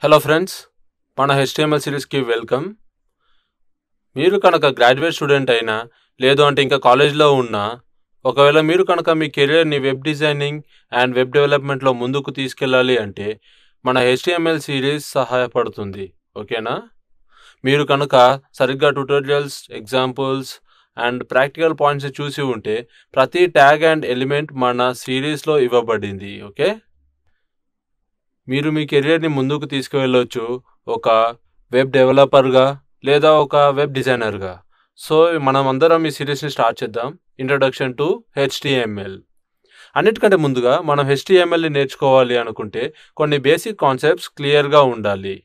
Hello friends, మన HTML సిరీస్కి welcome. మీరు కనుక గ్రాడ్యుయేట్ స్టూడెంట్ అయినా లేదు అంటే ఇంకా కాలేజ్లో ఉన్నా, ఒకవేళ మీరు కనుక మీ కెరియర్ని వెబ్ డిజైనింగ్ అండ్ వెబ్ డెవలప్మెంట్లో ముందుకు తీసుకెళ్ళాలి అంటే మన HTML సిరీస్ సహాయపడుతుంది. ఓకేనా? మీరు కనుక సరిగ్గా tutorials, examples and practical points చూసి ఉంటే ప్రతి ట్యాగ్ అండ్ ఎలిమెంట్ మన సిరీస్లో ఇవ్వబడింది. ఓకే, మీరు మీ కెరియర్ని ముందుకు తీసుకువెళ్ళొచ్చు ఒక వెబ్ డెవలపర్గా లేదా ఒక వెబ్ డిజైనర్గా. సో మనం అందరం ఈ సిరీస్ని స్టార్ట్ చేద్దాం. Introduction to HTML. అన్నిటికంటే ముందుగా మనం HTMLని నేర్చుకోవాలి అనుకుంటే కొన్ని బేసిక్ కాన్సెప్ట్స్ క్లియర్గా ఉండాలి.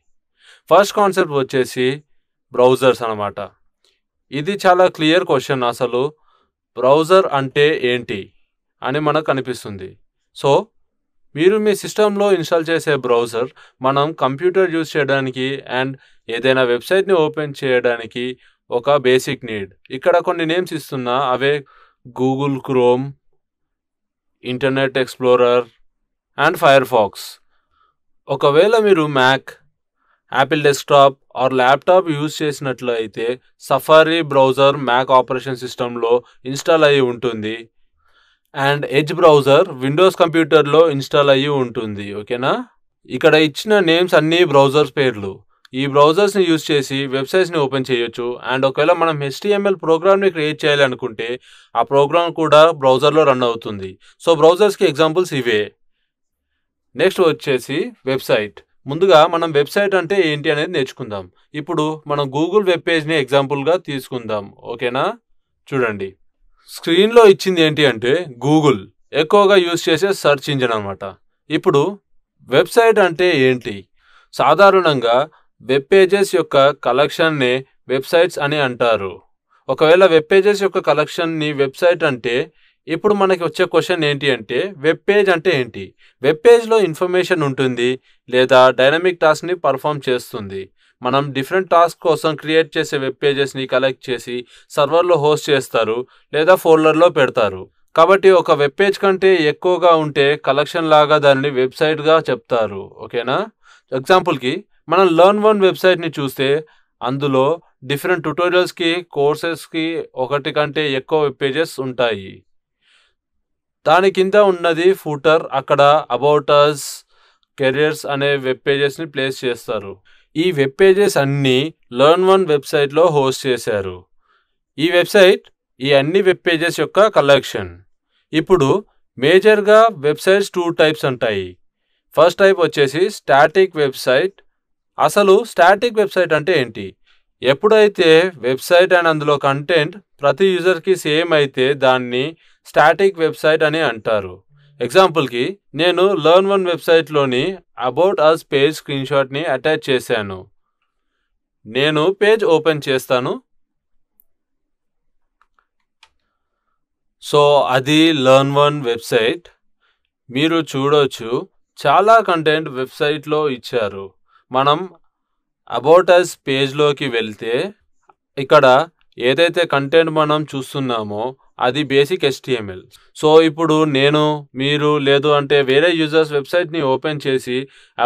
ఫస్ట్ కాన్సెప్ట్ వచ్చేసి బ్రౌజర్స్ అన్నమాట. ఇది చాలా క్లియర్ క్వశ్చన్. అసలు బ్రౌజర్ అంటే ఏంటి అని మనకు అనిపిస్తుంది. సో మీరు మీ సిస్టంలో ఇన్స్టాల్ చేసే బ్రౌజర్ మనం కంప్యూటర్ యూజ్ చేయడానికి అండ్ ఏదైనా వెబ్సైట్ని ఓపెన్ చేయడానికి ఒక బేసిక్ నీడ్. ఇక్కడ కొన్ని నేమ్స్ ఇస్తున్నా, అవే Google Chrome, Internet Explorer and Firefox. ఒకవేళ మీరు Mac, Apple desktop or laptop use చేసినట్లు అయితే సఫారీ బ్రౌజర్ మ్యాక్ ఆపరేషన్ సిస్టంలో ఇన్స్టాల్ అయ్యి ఉంటుంది అండ్ ఎడ్జ్ బ్రౌజర్ విండోస్ కంప్యూటర్లో ఇన్స్టాల్ అయ్యి ఉంటుంది. ఓకేనా? ఇక్కడ ఇచ్చిన నేమ్స్ అన్నీ బ్రౌజర్స్ పేర్లు. ఈ బ్రౌజర్స్ని యూజ్ చేసి వెబ్సైట్స్ని ఓపెన్ చేయొచ్చు. అండ్ ఒకవేళ మనం HTML ప్రోగ్రామ్ని క్రియేట్ చేయాలి అనుకుంటే ఆ ప్రోగ్రామ్ కూడా బ్రౌజర్లో రన్ అవుతుంది. సో బ్రౌజర్స్కి ఎగ్జాంపుల్స్ ఇవే. నెక్స్ట్ వచ్చేసి వెబ్సైట్. ముందుగా మనం వెబ్సైట్ అంటే ఏంటి అనేది నేర్చుకుందాం. ఇప్పుడు మనం గూగుల్ వెబ్ పేజ్ని ఎగ్జాంపుల్గా తీసుకుందాం. ఓకేనా? చూడండి, స్క్రీన్లో ఇచ్చింది ఏంటి అంటే గూగుల్ ఎక్కువగా యూజ్ చేసే సెర్చ్ ఇంజిన్ అనమాట. ఇప్పుడు వెబ్సైట్ అంటే ఏంటి? సాధారణంగా వెబ్ పేజెస్ యొక్క కలెక్షన్నే వెబ్సైట్స్ అని అంటారు. ఒకవేళ వెబ్ పేజెస్ యొక్క కలెక్షన్ని వెబ్సైట్ అంటే ఇప్పుడు మనకి వచ్చే క్వశ్చన్ ఏంటి అంటే వెబ్ పేజ్ అంటే ఏంటి? వెబ్ పేజ్లో ఇన్ఫర్మేషన్ ఉంటుంది లేదా డైనమిక్ టాస్క్ని పర్ఫామ్ చేస్తుంది. మనం డిఫరెంట్ టాస్క్ కోసం క్రియేట్ చేసే వెబ్ పేజెస్ని కలెక్ట్ చేసి సర్వర్లో హోస్ట్ చేస్తారు లేదా ఫోల్డర్లో పెడతారు. కాబట్టి ఒక వెబ్ పేజ్ కంటే ఎక్కువగా ఉంటే కలెక్షన్ లాగా దాన్ని వెబ్సైట్గా చెప్తారు. ఓకేనా? ఎగ్జాంపుల్కి మనం LearnOne వెబ్సైట్ని చూస్తే అందులో డిఫరెంట్ ట్యుటోరియల్స్కి, కోర్సెస్కి ఒకటి కంటే ఎక్కువ వెబ్ పేజెస్ ఉంటాయి. దాని కింద ఉన్నది ఫూటర్, అక్కడ అబౌట్ అస్, కెరియర్స్ అనే వెబ్ పేజెస్ని ప్లేస్ చేస్తారు. ఈ వెబ్ పేజెస్ అన్నీ LearnOne వెబ్సైట్లో హోస్ట్ చేశారు. ఈ వెబ్సైట్ ఈ అన్ని వెబ్ పేజెస్ యొక్క కలెక్షన్. ఇప్పుడు మేజర్గా వెబ్సైట్స్ 2 టైప్స్ ఉంటాయి. ఫస్ట్ టైప్ వచ్చేసి స్టాటిక్ వెబ్సైట్. అసలు స్టాటిక్ వెబ్సైట్ అంటే ఏంటి? ఎప్పుడైతే వెబ్సైట్ అండ్ అందులో కంటెంట్ ప్రతి యూజర్కి సేమ్ అయితే దాన్ని స్టాటిక్ వెబ్సైట్ అని అంటారు. ఎగ్జాంపుల్కి నేను LearnOne వెబ్సైట్లోని అబౌట్ అస్ పేజ్ స్క్రీన్షాట్ని అటాచ్ చేశాను. నేను పేజ్ ఓపెన్ చేస్తాను. సో అది LearnOne వెబ్సైట్. మీరు చూడొచ్చు చాలా కంటెంట్ వెబ్సైట్లో ఇచ్చారు. మనం అబౌట్ అస్ పేజ్లోకి వెళ్తే ఇక్కడ ఏదైతే కంటెంట్ మనం చూస్తున్నామో అది బేసిక్ HTML. సో ఇప్పుడు నేను, మీరు లేదు అంటే వేరే యూజర్స్ వెబ్సైట్ని ఓపెన్ చేసి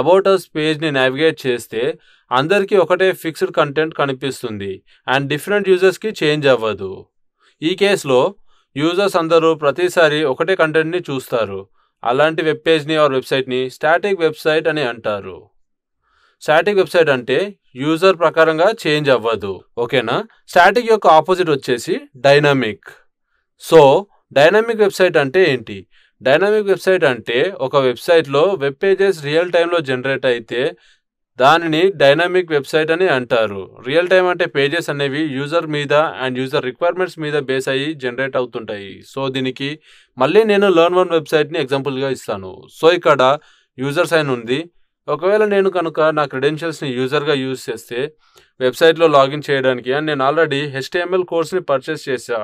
అబౌట్ అస్ పేజ్ని నావిగేట్ చేస్తే అందరికీ ఒకటే ఫిక్స్డ్ కంటెంట్ కనిపిస్తుంది అండ్ డిఫరెంట్ యూజర్స్కి చేంజ్ అవ్వదు. ఈ కేసులో యూజర్స్ అందరూ ప్రతిసారి ఒకటే కంటెంట్ని చూస్తారు. అలాంటి వెబ్ పేజ్ని ఆర్ వెబ్సైట్ని స్టాటిక్ వెబ్సైట్ అని అంటారు. స్టాటిక్ వెబ్సైట్ అంటే యూజర్ ప్రకారంగా చేంజ్ అవ్వదు. ఓకేనా? స్టాటిక్ యొక్క ఆపోజిట్ వచ్చేసి డైనమిక్. సో డైనమిక్ వెబ్సైట్ అంటే ఏంటి? డైనమిక్ వెబ్సైట్ అంటే ఒక వెబ్సైట్లో వెబ్ పేజెస్ రియల్ టైంలో జనరేట్ అయితే దానిని డైనమిక్ వెబ్సైట్ అని అంటారు. రియల్ టైం అంటే పేజెస్ అనేవి యూజర్ మీద అండ్ యూజర్ రిక్వైర్మెంట్స్ మీద బేస్ అయ్యి జనరేట్ అవుతుంటాయి. సో దీనికి మళ్ళీ నేను LearnOne వెబ్సైట్ని ఎగ్జాంపుల్గా ఇస్తాను. సో ఇక్కడ యూజర్ సైన్ ఉంది. ఒకవేళ నేను కనుక నా క్రెడెన్షియల్స్ని యూజర్గా యూజ్ చేస్తే వెబ్సైట్లో లాగిన్ చేయడానికి అండ్ నేను ఆల్రెడీ HTML కోర్స్ని పర్చేస్ చేసా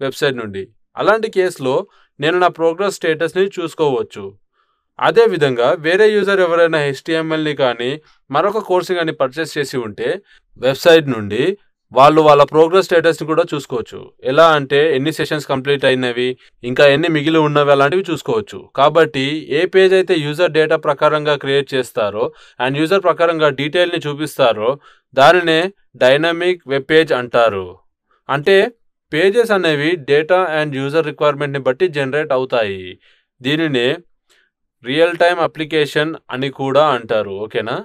వెబ్సైట్ నుండి, అలాంటి కేసులో నేను నా ప్రోగ్రెస్ స్టేటస్ని చూసుకోవచ్చు. అదేవిధంగా వేరే యూజర్ ఎవరైనా HTMLని కానీ మరొక కోర్స్ని కానీ పర్చేస్ చేసి ఉంటే వెబ్సైట్ నుండి వాళ్ళు వాళ్ళ ప్రోగ్రెస్ స్టేటస్ని కూడా చూసుకోవచ్చు. ఎలా అంటే ఎన్ని సెషన్స్ కంప్లీట్ అయినవి, ఇంకా ఎన్ని మిగిలి ఉన్నవి అలాంటివి చూసుకోవచ్చు. కాబట్టి ఏ పేజ్ అయితే యూజర్ డేటా ప్రకారంగా క్రియేట్ చేస్తారో అండ్ యూజర్ ప్రకారంగా డీటెయిల్ని చూపిస్తారో దానినే డైనమిక్ వెబ్ పేజ్ అంటారు. అంటే పేజెస్ అనేవి డేటా అండ్ యూజర్ రిక్వైర్మెంట్ని బట్టి జనరేట్ అవుతాయి. దీనినే రియల్ టైమ్ అప్లికేషన్ అని కూడా అంటారు. ఓకేనా?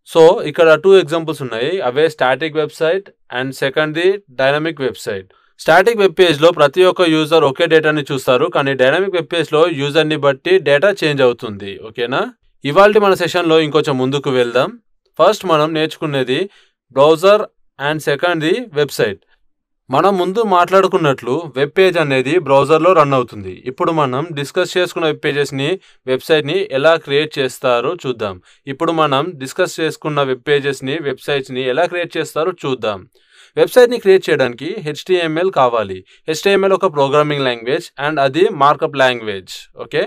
సో ఇక్కడ 2 ఎగ్జాంపుల్స్ ఉన్నాయి. అవే స్టాటిక్ వెబ్సైట్ అండ్ సెకండ్ది డైనమిక్ వెబ్సైట్. స్టాటిక్ వెబ్ పేజ్లో ప్రతి ఒక్క యూజర్ ఒకే డేటాని చూస్తారు, కానీ డైనమిక్ వెబ్ పేజ్లో యూజర్ని బట్టి డేటా చేంజ్ అవుతుంది. ఓకేనా? ఇవాల్టి మన సెషన్లో ఇంకొంచెం ముందుకు వెళ్దాం. ఫస్ట్ మనం నేర్చుకునేది బ్రౌజర్ అండ్ సెకండ్ది వెబ్సైట్. మనం ముందు మాట్లాడుకున్నట్లు వెబ్ పేజ్ అనేది బ్రౌజర్లో రన్ అవుతుంది. ఇప్పుడు మనం డిస్కస్ చేసుకున్న వెబ్ పేజెస్ని వెబ్సైట్ని ఎలా క్రియేట్ చేస్తారో చూద్దాం. ఇప్పుడు మనం డిస్కస్ చేసుకున్న వెబ్ పేజెస్ని వెబ్సైట్స్ని ఎలా క్రియేట్ చేస్తారో చూద్దాం. వెబ్సైట్ని క్రియేట్ చేయడానికి HTML కావాలి. HTML ఒక ప్రోగ్రామింగ్ లాంగ్వేజ్ అండ్ అది మార్కప్ లాంగ్వేజ్. ఓకే,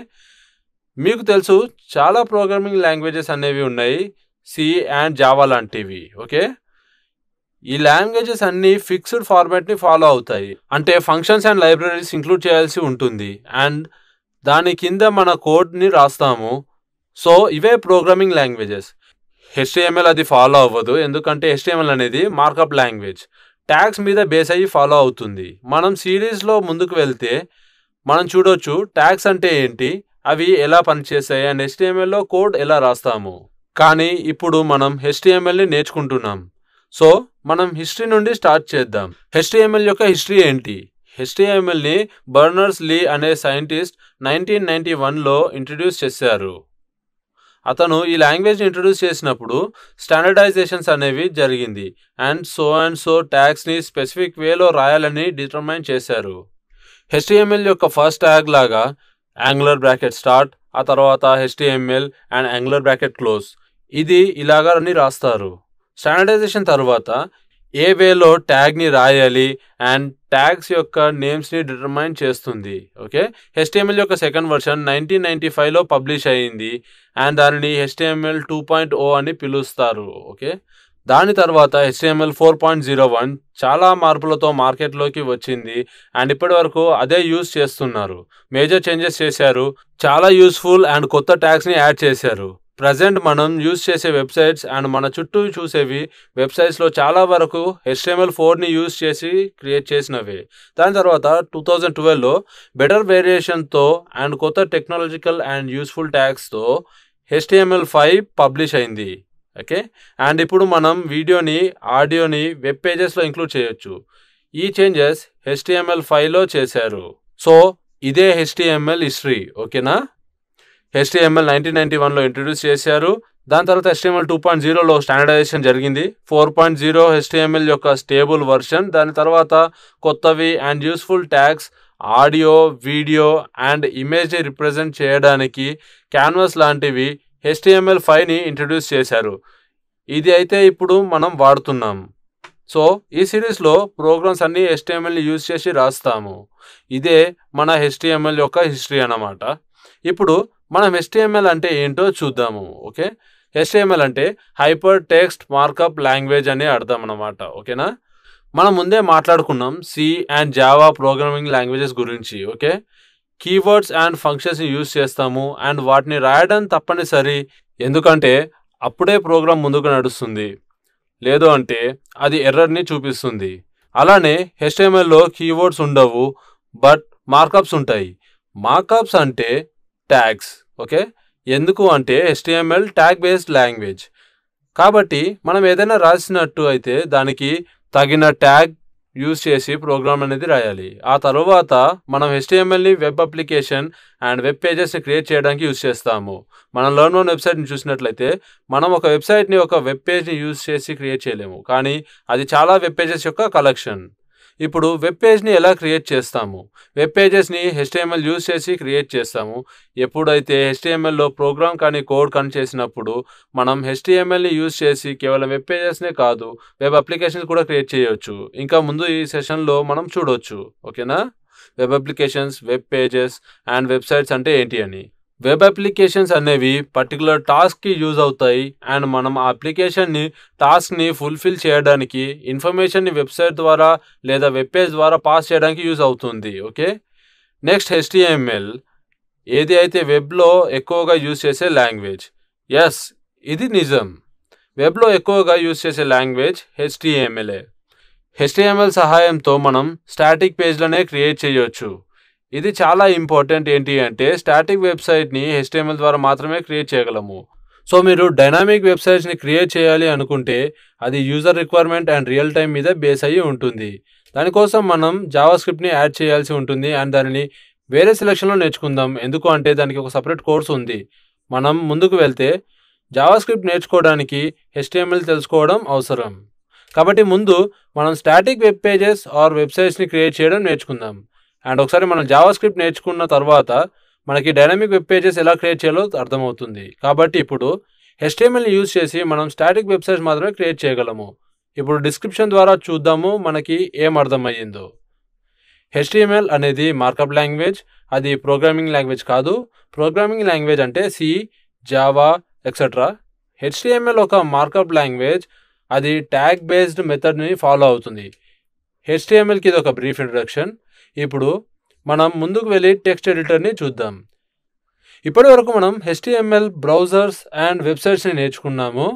మీకు తెలుసు చాలా ప్రోగ్రామింగ్ లాంగ్వేజెస్ అనేవి ఉన్నాయి, C అండ్ జావా లాంటివి. ఓకే, ఈ లాంగ్వేజెస్ అన్ని ఫిక్స్డ్ ఫార్మాట్ని ఫాలో అవుతాయి. అంటే ఫంక్షన్స్ అండ్ లైబ్రరీస్ ఇంక్లూడ్ చేయాల్సి ఉంటుంది అండ్ దాని కింద మన కోడ్ని రాస్తాము. సో ఇవే ప్రోగ్రామింగ్ లాంగ్వేజెస్. HTML అది ఫాలో అవ్వదు, ఎందుకంటే HTML అనేది మార్కప్ లాంగ్వేజ్, ట్యాగ్స్ మీద బేస్ అయ్యి ఫాలో అవుతుంది. మనం సిరీస్లో ముందుకు వెళ్తే మనం చూడొచ్చు ట్యాగ్స్ అంటే ఏంటి, అవి ఎలా పనిచేస్తాయి అండ్ HTMLలో కోడ్ ఎలా రాస్తాము. కానీ ఇప్పుడు మనం HTMLని నేర్చుకుంటున్నాం. సో మనం హిస్టరీ నుండి స్టార్ట్ చేద్దాం. HTML యొక్క హిస్టరీ ఏంటి? HTMLని బర్నర్స్ లీ అనే సైంటిస్ట్ 1991లో ఇంట్రడ్యూస్ చేశారు. అతను ఈ లాంగ్వేజ్ని ఇంట్రడ్యూస్ చేసినప్పుడు స్టాండర్డైజేషన్స్ అనేవి జరిగింది అండ్ సో ట్యాగ్స్ని స్పెసిఫిక్ వేలో రాయాలని డిటర్మైన్ చేశారు. HTML యొక్క ఫస్ట్ ట్యాగ్ లాగా యాంగులర్ బ్రాకెట్ స్టార్ట్, ఆ తర్వాత HTML and angular bracket close, ఇది ఇలాగా అని రాస్తారు. స్టాండర్డైజేషన్ తర్వాత ఏ వేలో ట్యాగ్ని రాయాలి అండ్ ట్యాగ్స్ యొక్క నేమ్స్ని డిటర్మైన్ చేస్తుంది. ఓకే, HTML యొక్క సెకండ్ వర్షన్ 1995లో పబ్లిష్ అయ్యింది అండ్ దానిని HTML 2.0 అని పిలుస్తారు. ఓకే, దాని తర్వాత HTML 4.01 చాలా మార్పులతో మార్కెట్లోకి వచ్చింది అండ్ ఇప్పటి వరకు అదే యూజ్ చేస్తున్నారు. మేజర్ చేంజెస్ చేశారు, చాలా యూస్ఫుల్ అండ్ కొత్త ట్యాగ్స్ని యాడ్ చేశారు. ప్రజెంట్ మనం యూజ్ చేసే వెబ్సైట్స్ అండ్ మన చుట్టూ చూసేవి వెబ్సైట్స్లో చాలా వరకు HTML 4ని యూజ్ చేసి క్రియేట్ చేసినవే. దాని తర్వాత 2012లో బెటర్ వేరియేషన్తో అండ్ కొత్త టెక్నాలజికల్ అండ్ యూస్ఫుల్ ట్యాగ్స్తో HTML 5 పబ్లిష్ అయింది. ఓకే, అండ్ ఇప్పుడు మనం వీడియోని ఆడియోని వెబ్ పేజెస్లో ఇంక్లూడ్ చేయొచ్చు. ఈ చేంజెస్ HTML 5లో చేశారు. సో ఇదే HTML హిస్టరీ. ఓకేనా? HTML 1991లో ఇంట్రడ్యూస్ చేశారు. దాని తర్వాత HTML 2.0లో స్టాండర్డైజేషన్ జరిగింది. 4.0 HTML యొక్క స్టేబుల్ వర్షన్. దాని తర్వాత కొత్తవి and useful tags, audio, video and ఇమేజ్ని రిప్రజెంట్ చేయడానికి క్యాన్వాస్ లాంటివి HTML 5ని ఇంట్రడ్యూస్ చేశారు. ఇది అయితే ఇప్పుడు మనం వాడుతున్నాం. సో ఈ సిరీస్లో ప్రోగ్రామ్స్ అన్ని HTMLని యూజ్ చేసి రాస్తాము. ఇదే మన HTML యొక్క హిస్టరీ అన్నమాట. ఇప్పుడు మనం HTML అంటే ఏంటో చూద్దాము. ఓకే, HTML అంటే హైపర్ టెక్స్ట్ మార్కప్ లాంగ్వేజ్ అని అర్థం అన్నమాట. ఓకేనా? మనం ముందే మాట్లాడుకున్నాం C and Java programming languages గురించి. ఓకే, కీవర్డ్స్ అండ్ ఫంక్షన్స్ని యూజ్ చేస్తాము అండ్ వాటిని రాయడం తప్పనిసరి, ఎందుకంటే అప్పుడే ప్రోగ్రామ్ ముందుకు నడుస్తుంది, లేదు అంటే అది ఎర్రర్ని చూపిస్తుంది. అలానే HTMLలో కీవర్డ్స్ ఉండవు బట్ మార్కప్స్ ఉంటాయి. మార్కప్స్ అంటే ట్యాగ్స్. ఓకే, ఎందుకు అంటే HTML ట్యాగ్ బేస్డ్ లాంగ్వేజ్ కాబట్టి మనం ఏదైనా రాసినట్టు అయితే దానికి తగిన ట్యాగ్ యూజ్ చేసి ప్రోగ్రామ్ అనేది రాయాలి. ఆ తర్వాత మనం HTMLని వెబ్ అప్లికేషన్ అండ్ వెబ్ పేజెస్ని క్రియేట్ చేయడానికి యూజ్ చేస్తాము. మనం లెర్న్ వెబ్సైట్ని చూసినట్లయితే మనం ఒక వెబ్సైట్ని ఒక వెబ్ పేజ్ని యూజ్ చేసి క్రియేట్ చేయలేము, కానీ అది చాలా వెబ్ పేజెస్ యొక్క కలెక్షన్. ఇప్పుడు వెబ్ పేజ్ని ఎలా క్రియేట్ చేస్తాము? వెబ్ పేజెస్ని HTML యూజ్ చేసి క్రియేట్ చేస్తాము. ఎప్పుడైతే HTMLలో ప్రోగ్రామ్ కానీ కోడ్ కానీ చేసినప్పుడు మనం HTMLని యూజ్ చేసి కేవలం వెబ్ పేజెస్నే కాదు వెబ్ అప్లికేషన్స్ కూడా క్రియేట్ చేయొచ్చు. ఇంకా ముందు ఈ సెషన్లో మనం చూడొచ్చు. ఓకేనా? Web applications, web pages and websites అంటే ఏంటి అని. వెబ్ అప్లికేషన్స్ అనేవి పర్టికులర్ టాస్క్కి యూజ్ అవుతాయి అండ్ మనం ఆ అప్లికేషన్ని టాస్క్ని ఫుల్ఫిల్ చేయడానికి ఇన్ఫర్మేషన్ని వెబ్సైట్ ద్వారా లేదా వెబ్ పేజ్ ద్వారా పాస్ చేయడానికి యూజ్ అవుతుంది. ఓకే, నెక్స్ట్ HTML ఏది అయితే వెబ్లో ఎక్కువగా యూజ్ చేసే లాంగ్వేజ్. ఎస్, ఇది నిజం. వెబ్లో ఎక్కువగా యూజ్ చేసే లాంగ్వేజ్ HTML. HTML సహాయంతో మనం స్టాటిక్ పేజ్లనే క్రియేట్ చేయొచ్చు. ఇది చాలా ఇంపార్టెంట్. ఏంటి అంటే స్టాటిక్ వెబ్సైట్ని HTML ద్వారా మాత్రమే క్రియేట్ చేయగలము. సో మీరు డైనామిక్ వెబ్సైట్స్ని క్రియేట్ చేయాలి అనుకుంటే అది user requirement and real time మీద బేస్ అయ్యి ఉంటుంది. దానికోసం మనం జావాస్క్రిప్ట్ని యాడ్ చేయాల్సి ఉంటుంది అండ్ దానిని వేరే సెలక్షన్లో నేర్చుకుందాం. ఎందుకు అంటే దానికి ఒక సపరేట్ కోర్స్ ఉంది. మనం ముందుకు వెళ్తే జావాస్క్రిప్ట్ నేర్చుకోవడానికి HTML తెలుసుకోవడం అవసరం. కాబట్టి ముందు మనం స్టాటిక్ వెబ్ పేజెస్ ఆర్ వెబ్సైట్స్ని క్రియేట్ చేయడం నేర్చుకుందాం. అండ్ ఒకసారి మనం జావాస్క్రిప్ట్ నేర్చుకున్న తర్వాత మనకి డైనామిక్ వెబ్ పేజెస్ ఎలా క్రియేట్ చేయాలో అర్థమవుతుంది. కాబట్టి ఇప్పుడు HTMLని యూజ్ చేసి మనం స్టాటిక్ వెబ్సైట్స్ మాత్రమే క్రియేట్ చేయగలము. ఇప్పుడు డిస్క్రిప్షన్ ద్వారా చూద్దాము మనకి ఏం అర్థమయ్యిందో. HTML అనేది మార్కప్ లాంగ్వేజ్. అది ప్రోగ్రామింగ్ లాంగ్వేజ్ కాదు. ప్రోగ్రామింగ్ లాంగ్వేజ్ అంటే C, జావా ఎక్సెట్రా. HTML ఒక మార్కప్ లాంగ్వేజ్. అది ట్యాగ్ బేస్డ్ మెథడ్ని ఫాలో అవుతుంది. HTMLకి ఇది ఒక బ్రీఫ్ ఇంట్రడక్షన్. ఇప్పుడు మనం ముందుకు వెళ్ళి టెక్స్ట్ ఎడిటర్ని చూద్దాం. ఇప్పటి వరకు మనం HTML బ్రౌజర్స్ అండ్ వెబ్సైట్స్ని నేర్చుకున్నాము.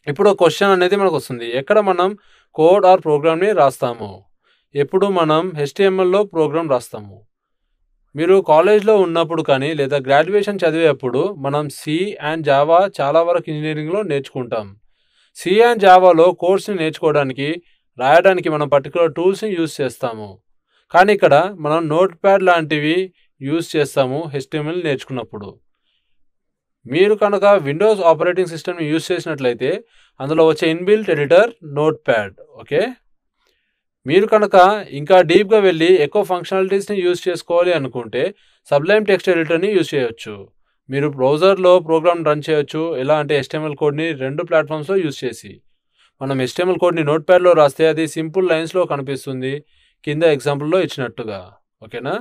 ఇప్పుడు ఒక క్వశ్చన్ అనేది మనకు వస్తుంది, ఎక్కడ మనం కోడ్ ఆర్ ప్రోగ్రామ్ని రాస్తాము. ఎప్పుడు మనం HTMLలో ప్రోగ్రామ్ రాస్తాము. మీరు కాలేజ్లో ఉన్నప్పుడు కానీ లేదా గ్రాడ్యుయేషన్ చదివేటప్పుడు మనం C అండ్ జావా చాలా వరకు ఇంజనీరింగ్లో నేర్చుకుంటాం. C అండ్ జావాలో కోడ్స్ని నేర్చుకోవడానికి రాయడానికి మనం పర్టికులర్ టూల్స్ని యూజ్ చేస్తాము. కానీ ఇక్కడ మనం నోట్ ప్యాడ్ లాంటివి యూజ్ చేస్తాము HTML నేర్చుకున్నప్పుడు. మీరు కనుక విండోస్ ఆపరేటింగ్ సిస్టమ్ని యూజ్ చేసినట్లయితే అందులో వచ్చే inbuilt editor note pad. Okay, మీరు కనుక ఇంకా డీప్గా వెళ్ళి ఎక్కువ ఫంక్షనాలిటీస్ని యూజ్ చేసుకోవాలి అనుకుంటే సబ్లైమ్ టెక్స్ట్ ఎడిటర్ని యూజ్ చేయొచ్చు. మీరు బ్రౌజర్లో ప్రోగ్రామ్ రన్ చేయొచ్చు. ఎలా అంటే HTML కోడ్ని 2 ప్లాట్ఫామ్స్లో యూజ్ చేసి. మనం HTML కోడ్ని నోట్ ప్యాడ్లో రాస్తే అది సింపుల్ లైన్స్లో కనిపిస్తుంది, కింద ఎగ్జాంపుల్లో ఇచ్చినట్టుగా. ఓకేనా,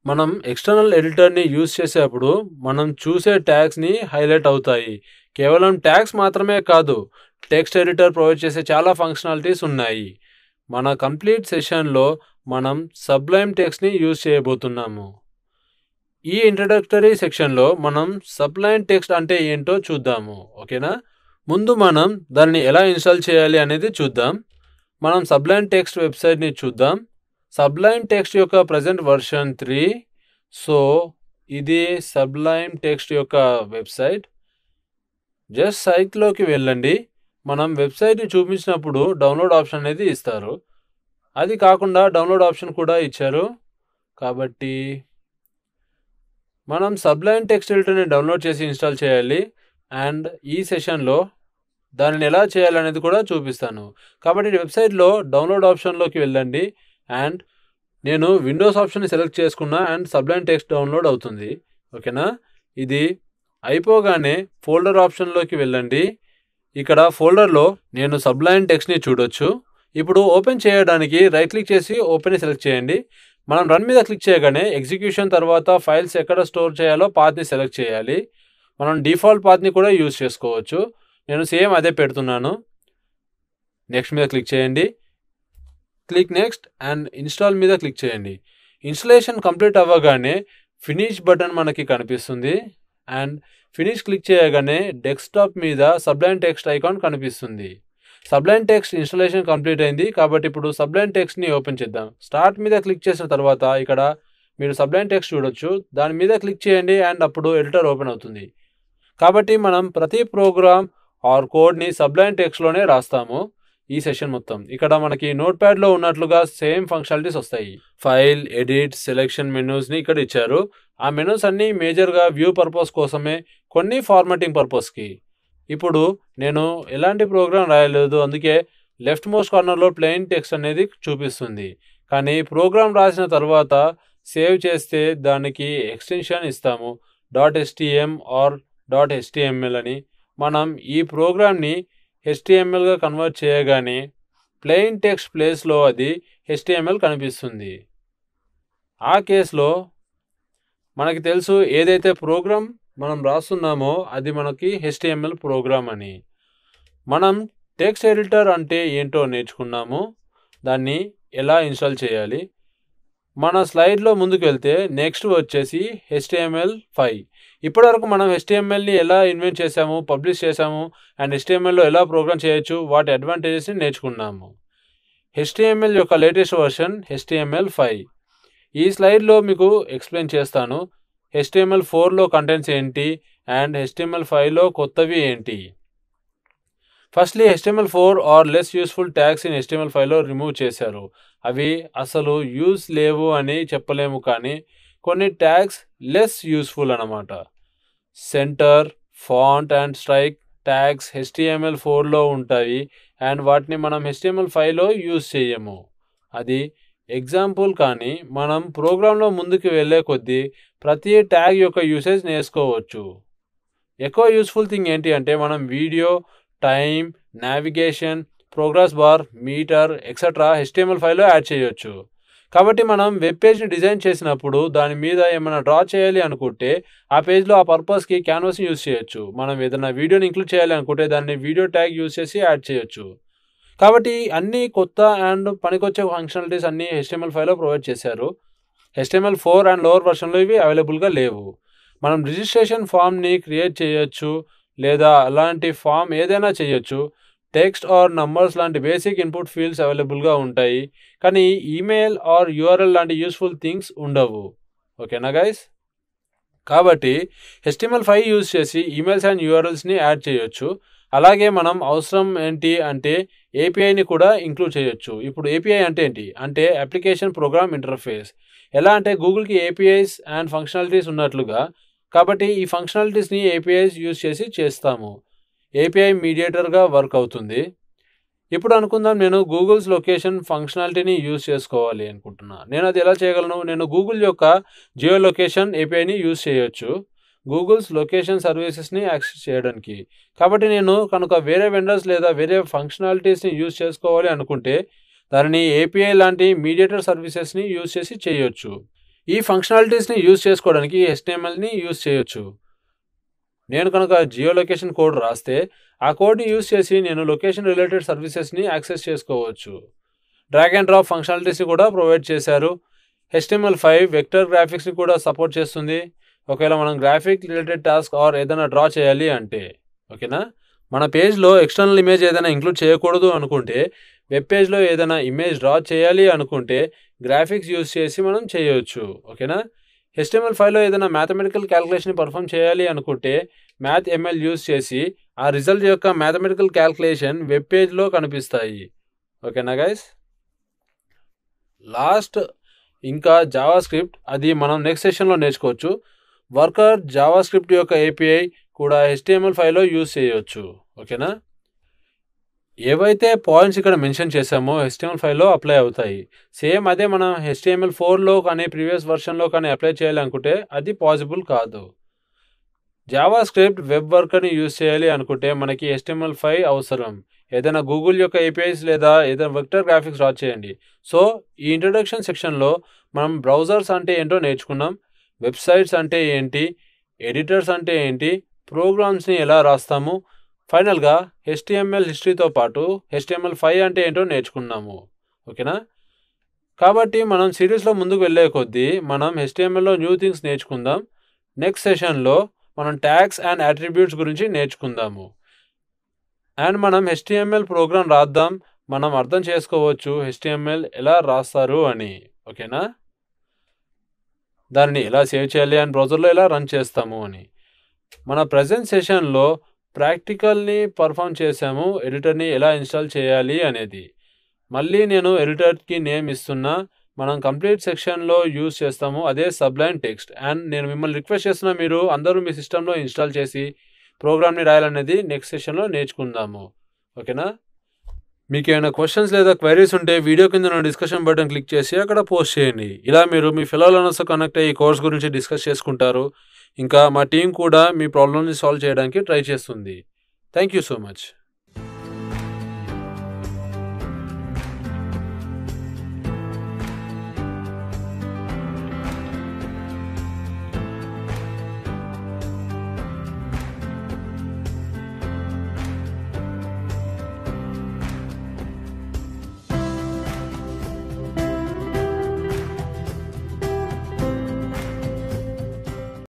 మనం ఎక్స్టర్నల్ ఎడిటర్ని యూజ్ చేసేటప్పుడు మనం చూసే ట్యాగ్స్ని హైలైట్ అవుతాయి. కేవలం ట్యాగ్స్ మాత్రమే కాదు, టెక్స్ట్ ఎడిటర్ ప్రొవైడ్ చేసే చాలా ఫంక్షనాలిటీస్ ఉన్నాయి. మన కంప్లీట్ సెషన్లో మనం సబ్లైమ్ టెక్స్ట్ని యూజ్ చేయబోతున్నాము. ఈ ఇంట్రడక్టరీ సెక్షన్లో మనం సబ్లైమ్ టెక్స్ట్ అంటే ఏంటో చూద్దాము. ఓకేనా, ముందు మనం దాన్ని ఎలా ఇన్స్టాల్ చేయాలి అనేది చూద్దాం. మనం సబ్లైమ్ టెక్స్ట్ వెబ్సైట్ని చూద్దాం. సబ్లైమ్ టెక్స్ట్ యొక్క ప్రజెంట్ వర్షన్ 3. సో ఇది సబ్లైమ్ టెక్స్ట్ యొక్క వెబ్సైట్. జస్ట్ సైట్లోకి వెళ్ళండి. మనం వెబ్సైట్ని చూపించినప్పుడు డౌన్లోడ్ ఆప్షన్ అనేది ఇస్తారు. అది కాకుండా డౌన్లోడ్ ఆప్షన్ కూడా ఇచ్చారు. కాబట్టి మనం సబ్లైమ్ టెక్స్ట్ ఎడిటర్ని డౌన్లోడ్ చేసి ఇన్స్టాల్ చేయాలి. అండ్ ఈ సెషన్లో దానిని ఎలా చేయాలనేది కూడా చూపిస్తాను. కాబట్టి వెబ్సైట్లో డౌన్లోడ్ ఆప్షన్లోకి వెళ్ళండి. అండ్ నేను విండోస్ ఆప్షన్ని సెలెక్ట్ చేసుకున్నా అండ్ సబ్లైమ్ టెక్స్ట్ డౌన్లోడ్ అవుతుంది. ఓకేనా, ఇది అయిపోగానే ఫోల్డర్ ఆప్షన్లోకి వెళ్ళండి. ఇక్కడ ఫోల్డర్లో నేను సబ్లైమ్ టెక్స్ట్ని చూడొచ్చు. ఇప్పుడు ఓపెన్ చేయడానికి రైట్ క్లిక్ చేసి ఓపెన్ని సెలెక్ట్ చేయండి. మనం రన్ మీద క్లిక్ చేయగానే ఎగ్జిక్యూషన్ తర్వాత ఫైల్స్ ఎక్కడ స్టోర్ చేయాలో పాత్ని సెలెక్ట్ చేయాలి. మనం డిఫాల్ట్ పాత్ని కూడా యూజ్ చేసుకోవచ్చు. నేను సేమ్ అదే పెడుతున్నాను. నెక్స్ట్ మీద క్లిక్ చేయండి. క్లిక్ నెక్స్ట్ అండ్ ఇన్స్టాల్ మీద క్లిక్ చేయండి. ఇన్స్టాలేషన్ కంప్లీట్ అవ్వగానే ఫినిష్ బటన్ మనకి కనిపిస్తుంది. అండ్ ఫినిష్ క్లిక్ చేయగానే డెస్క్టాప్ మీద సబ్లైమ్ టెక్స్ట్ ఐకాన్ కనిపిస్తుంది. సబ్లైమ్ టెక్స్ట్ ఇన్స్టాలేషన్ కంప్లీట్ అయింది. కాబట్టి ఇప్పుడు సబ్లైమ్ టెక్స్ట్ని ఓపెన్ చేద్దాం. స్టార్ట్ మీద క్లిక్ చేసిన తర్వాత ఇక్కడ మీరు సబ్లైమ్ టెక్స్ట్ చూడొచ్చు. దాని మీద క్లిక్ చేయండి అండ్ అప్పుడు ఎడిటర్ ఓపెన్ అవుతుంది. కాబట్టి మనం ప్రతి ప్రోగ్రామ్ ఆర్ కోడ్ని సబ్లైమ్ టెక్స్ట్లోనే రాస్తాము. ఈ సెషన్ మొత్తం ఇక్కడ మనకి నోట్ ప్యాడ్లో ఉన్నట్లుగా సేమ్ ఫంక్షనాలిటీస్ వస్తాయి. ఫైల్, ఎడిట్, సెలెక్షన్ మెనూస్ని ఇక్కడ ఇచ్చారు. ఆ మెనూస్ అన్నీ మేజర్గా వ్యూ పర్పస్ కోసమే, కొన్ని ఫార్మాటింగ్ పర్పస్కి. ఇప్పుడు నేను ఎలాంటి ప్రోగ్రామ్ రాయలేదు, అందుకే లెఫ్ట్ మోస్ట్ కార్నర్లో ప్లెయిన్ టెక్స్ట్ అనేది చూపిస్తుంది. కానీ ప్రోగ్రామ్ రాసిన తర్వాత సేవ్ చేస్తే దానికి ఎక్స్టెన్షన్ ఇస్తాము .stm ఆర్ .html అని. మనం ఈ ప్రోగ్రామ్ని HTMLగా కన్వర్ట్ చేయగానే ప్లెయిన్ టెక్స్ట్ ప్లేస్లో అది HTML కనిపిస్తుంది. ఆ కేసులో మనకి తెలుసు ఏదైతే ప్రోగ్రామ్ మనం రాస్తున్నామో అది మనకి HTML ప్రోగ్రామ్ అని. మనం టెక్స్ట్ ఎడిటర్ అంటే ఏంటో నేర్చుకున్నాము, దాన్ని ఎలా ఇన్స్టాల్ చేయాలి. మన స్లైడ్లో ముందుకు వెళ్తే నెక్స్ట్ వచ్చేసి HTML5. ఇప్పటివరకు మనం HTMLని ఎలా ఇన్వెంట్ చేసాము, పబ్లిష్ చేసాము అండ్ HTMLలో ఎలా ప్రోగ్రామ్ చేయొచ్చు, వాటి అడ్వాంటేజెస్ని నేర్చుకున్నాము. HTML యొక్క లేటెస్ట్ వర్షన్ HTML5. ఈ స్లైడ్లో మీకు ఎక్స్ప్లెయిన్ చేస్తాను HTML4లో కంటెంట్స్ ఏంటి అండ్ HTML5లో కొత్తవి ఏంటి. Firstly HTML4 or less useful tags in HTML5లో రిమూవ్ చేశారు. అవి అసలు యూస్ లేవు అని చెప్పలేము, కానీ కొన్ని ట్యాగ్స్ లెస్ యూస్ఫుల్ అన్నమాట. Centre, font and strike tags HTML4లో ఉంటాయి అండ్ వాటిని మనం HTML5లో యూజ్ చేయము. అది ఎగ్జాంపుల్, కానీ మనం ప్రోగ్రాంలో ముందుకు వెళ్ళే కొద్దీ ప్రతి ట్యాగ్ యొక్క యూసేజ్ నేర్చుకోవచ్చు. ఎక్కువ యూస్ఫుల్ థింగ్ ఏంటి అంటే మనం video, time, navigation, progress bar, meter etcetera HTML5లో యాడ్ చేయొచ్చు. కాబట్టి మనం వెబ్ పేజ్ని డిజైన్ చేసినప్పుడు దాని మీద ఏమైనా డ్రా చేయాలి అనుకుంటే ఆ పేజ్లో ఆ పర్పస్కి క్యాన్వాస్ని యూజ్ చేయొచ్చు. మనం ఏదైనా వీడియోని ఇంక్లూడ్ చేయాలి అనుకుంటే దాన్ని వీడియో ట్యాగ్ యూజ్ చేసి యాడ్ చేయొచ్చు. కాబట్టి అన్ని కొత్త అండ్ పనికొచ్చే ఫంక్షనాలిటీస్ అన్నీ HTML5లో ప్రొవైడ్ చేశారు. HTML4 అండ్ లోవర్ వర్షన్లో ఇవి అవైలబుల్గా లేవు. మనం రిజిస్ట్రేషన్ ఫామ్ని క్రియేట్ చేయొచ్చు లేదా అలాంటి ఫామ్ ఏదైనా చేయొచ్చు. టెక్స్ట్ ఆర్ నంబర్స్ లాంటి బేసిక్ ఇన్పుట్ ఫీల్డ్స్ అవైలబుల్గా ఉంటాయి, కానీ ఈమెయిల్ ఆర్ URL లాంటి యూస్ఫుల్ థింగ్స్ ఉండవు. ఓకేనా గైస్? కాబట్టి HTML5 యూజ్ చేసి ఈమెయిల్స్ అండ్ URLస్ని యాడ్ చేయొచ్చు. అలాగే మనం అవసరం ఏంటి అంటే APIని కూడా ఇంక్లూడ్ చేయొచ్చు. ఇప్పుడు API అంటే ఏంటి అంటే అప్లికేషన్ ప్రోగ్రామ్ ఇంటర్ఫేస్. ఎలా అంటే గూగుల్కి APIs అండ్ ఫంక్షనాలిటీస్ ఉన్నట్లుగా, కాబట్టి ఈ ఫంక్షనాలిటీస్ని APIs యూజ్ చేసి చేస్తాము. API మీడియేటర్గా వర్క్ అవుతుంది. ఇప్పుడు అనుకుందాం నేను గూగుల్స్ లొకేషన్ ఫంక్షనాలిటీని యూజ్ చేసుకోవాలి అనుకుంటున్నా. నేను అది ఎలా చేయగలను? నేను గూగుల్ యొక్క జియో లొకేషన్ APIని యూజ్ చేయొచ్చు గూగుల్స్ లొకేషన్ సర్వీసెస్ని యాక్సెస్ చేయడానికి. కాబట్టి నేను కనుక వేరే వెండర్స్ లేదా వేరే ఫంక్షనాలిటీస్ని యూజ్ చేసుకోవాలి అనుకుంటే దానిని API లాంటి మీడియేటర్ సర్వీసెస్ని యూజ్ చేసి చేయొచ్చు. ఈ ఫంక్షనాలిటీస్ని యూజ్ చేసుకోవడానికి HTMLని యూజ్ చేయొచ్చు. నేను కనుక జియో లొకేషన్ కోడ్ రాస్తే ఆ కోడ్ని యూజ్ చేసి నేను లొకేషన్ రిలేటెడ్ సర్వీసెస్ని యాక్సెస్ చేసుకోవచ్చు. డ్రాగ్ అండ్ డ్రాప్ ఫంక్షనాలిటీస్ని కూడా ప్రొవైడ్ చేశారు. HTML5 వెక్టర్ గ్రాఫిక్స్ని కూడా సపోర్ట్ చేస్తుంది. ఒకవేళ మనం గ్రాఫిక్ రిలేటెడ్ టాస్క్ ఆర్ ఏదైనా డ్రా చేయాలి అంటే. ఓకేనా? మన పేజ్లో ఎక్స్టర్నల్ ఇమేజ్ ఏదైనా ఇంక్లూడ్ చేయకూడదు అనుకుంటే, వెబ్ పేజ్లో ఏదైనా ఇమేజ్ డ్రా చేయాలి అనుకుంటే గ్రాఫిక్స్ యూజ్ చేసి మనం చేయొచ్చు. ఓకేనా? HTML5లో ఏదైనా మ్యాథమెటికల్ క్యాల్కులేషన్ పర్ఫామ్ చేయాలి అనుకుంటే MathML యూజ్ చేసి ఆ రిజల్ట్ యొక్క మ్యాథమెటికల్ క్యాల్కులేషన్ వెబ్ పేజ్లో కనిపిస్తాయి. ఓకేనా గైస్? లాస్ట్ ఇంకా జావా స్క్రిప్ట్, అది మనం నెక్స్ట్ సెషన్లో నేర్చుకోవచ్చు. వర్కర్ జావా స్క్రిప్ట్ యొక్క API కూడా HTML5లో యూజ్ చేయొచ్చు. ఓకేనా? ఏవైతే పాయింట్స్ ఇక్కడ మెన్షన్ చేసామో HTML5లో అప్లై అవుతాయి. సేమ్ అదే మనం HTML4లో కానీ ప్రీవియస్ వర్షన్లో కానీ అప్లై చేయాలి అనుకుంటే అది పాసిబుల్ కాదు. జావా స్క్రిప్ట్ వెబ్ వర్కర్ని యూజ్ చేయాలి అనుకుంటే మనకి HTML5 అవసరం. ఏదైనా గూగుల్ యొక్క APIs లేదా ఏదైనా వెక్టర్ గ్రాఫిక్స్ డ్రా చేయండి. సో ఈ ఇంట్రడక్షన్ సెక్షన్లో మనం బ్రౌజర్స్ అంటే ఏంటో నేర్చుకున్నాం, వెబ్సైట్స్ అంటే ఏంటి, ఎడిటర్స్ అంటే ఏంటి, ప్రోగ్రామ్స్ని ఎలా రాస్తాము, ఫైనల్గా HTML హిస్టరీతో పాటు HTML5 అంటే ఏంటో నేర్చుకున్నాము. ఓకేనా? కాబట్టి మనం సిరీస్లో ముందుకు వెళ్ళే కొద్దీ మనం HTMLలో న్యూ థింగ్స్ నేర్చుకుందాం. నెక్స్ట్ సెషన్లో మనం ట్యాగ్స్ అండ్ అట్రిబ్యూట్స్ గురించి నేర్చుకుందాము. అండ్ మనం HTML ప్రోగ్రామ్ రాద్దాం, మనం అర్థం చేసుకోవచ్చు HTML ఎలా రాస్తారు అని. ఓకేనా? దానిని ఎలా సేవ్ చేయాలి అండ్ బ్రౌజర్లో ఎలా రన్ చేస్తాము అని. మన ప్రజెంట్ సెషన్లో ప్రాక్టికల్ని పర్ఫామ్ చేసాము, ఎడిటర్ని ఎలా ఇన్స్టాల్ చేయాలి అనేది. మళ్ళీ నేను ఎడిటర్కి నేమ్ ఇస్తున్నా, మనం కంప్లీట్ సెక్షన్లో యూజ్ చేస్తాము అదే సబ్లైమ్ టెక్స్ట్. అండ్ నేను మిమ్మల్ని రిక్వెస్ట్ చేస్తున్నా, మీరు అందరూ మీ సిస్టంలో ఇన్స్టాల్ చేసి ప్రోగ్రామ్ని రాయాలనేది నెక్స్ట్ సెషన్లో నేర్చుకుందాము. ఓకేనా? మీకు ఏమైనా క్వశ్చన్స్ లేదా క్వైరీస్ ఉంటే వీడియో కింద ఉన్న డిస్కషన్ బటన్ క్లిక్ చేసి అక్కడ పోస్ట్ చేయండి. ఇలా మీరు మీ ఫెలో లర్నర్స్తో కనెక్ట్ అయ్యి ఈ కోర్స్ గురించి డిస్కస్ చేసుకుంటారు. ఇంకా మా టీం కూడా మీ ప్రాబ్లమ్ని సాల్వ్ చేయడానికి ట్రై చేస్తుంది. Thank you so much.